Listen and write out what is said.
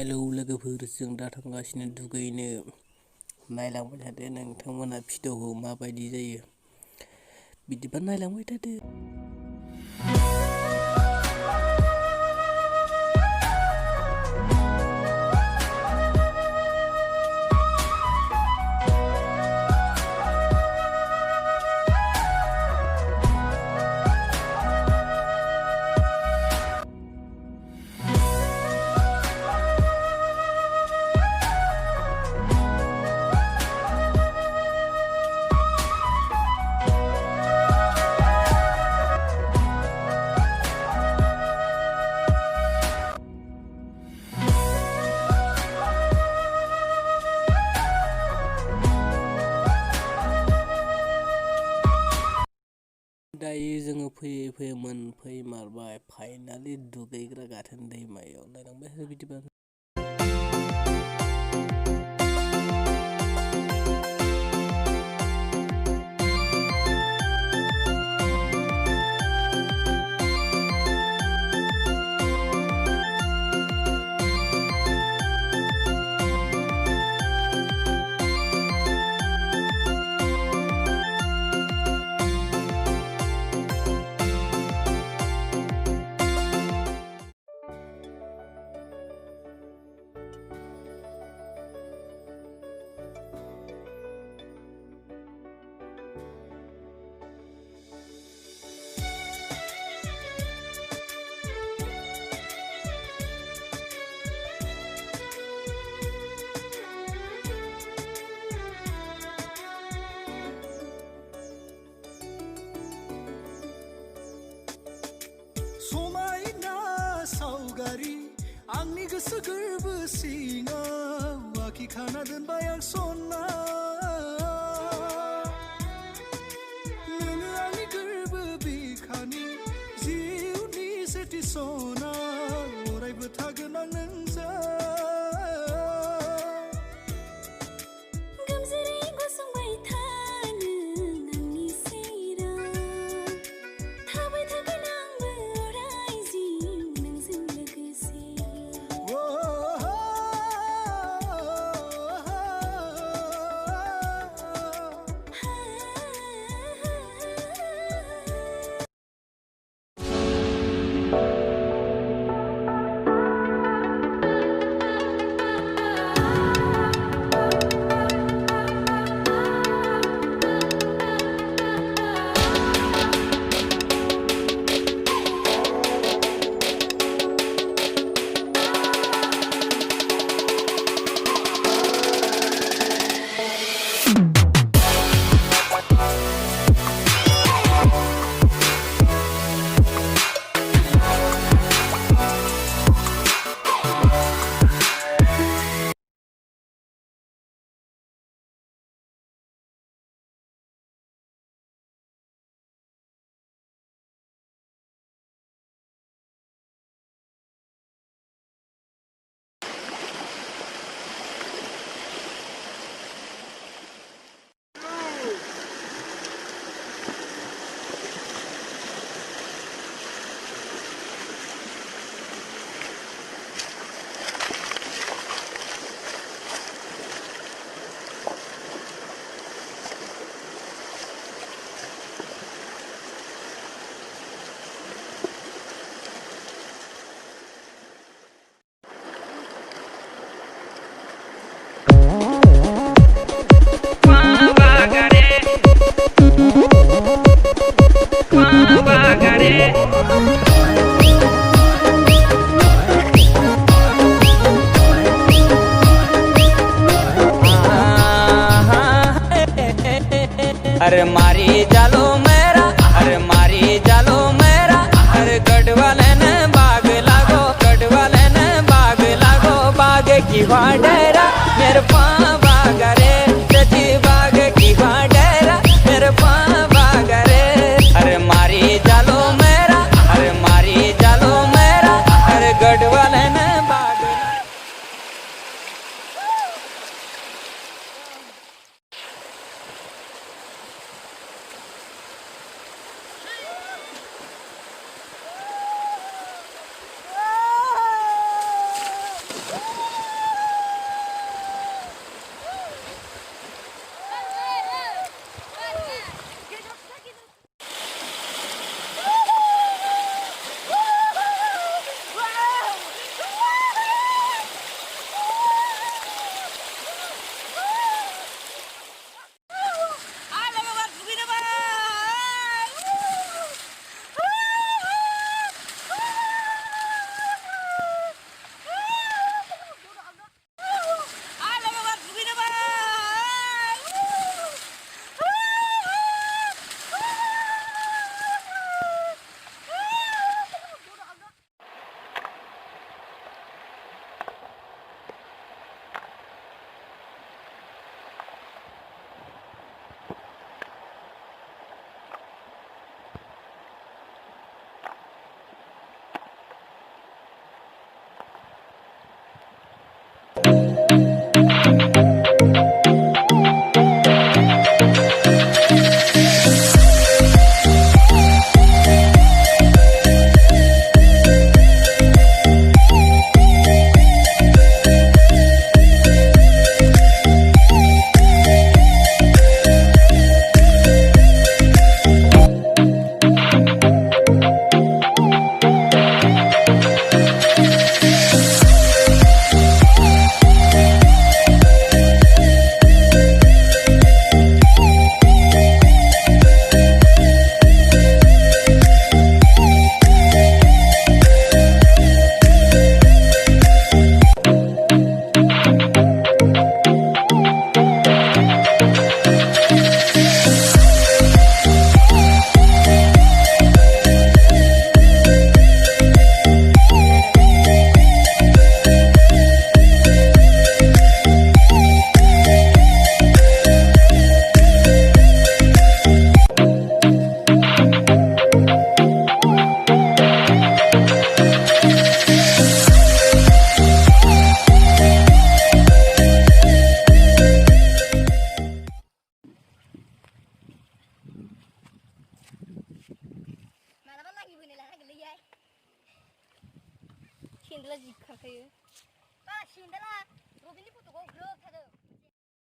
Hello लोगोफोर, जों दा थांगासिनो दुगैनो। नायलांबाय थादो नोंथांमोना भिडिअ'खौ माबायदि जायो, बिदिबा नायलांबाय थादो। दायो जोङो फैयै मोनफैमारबाय फाइनालि दुगैग्रा गाथोन दैमायाव। नायलांबाय बिदिबा। समायना सावगारि आंनि गोसो गोरबो सिङाव आखिखाना दोनबाय आं सना। नोङो आंनि गोरबो बिखानि जिउनि सेथि सना, अरायबो थागोन आं नोंजों। अरे मारी जालो मेरा, अरे मारी जालो मेरा, अरे गढ़वाले ने बाग लागो, गढ़वाले ने बाग लागो, बाग की वाडेरा मेरे पाँ बाग रे, सची बाग की वाडेरा मेरे पाँ बाग रे। अरे मारी जालो मेरा, अरे मारी जालो मेरा, अरे गढ़वाले ने बाग। सेन्देला जि खारखायो। सिन्देला रबिनि फट'खौ ग्रोब थादों।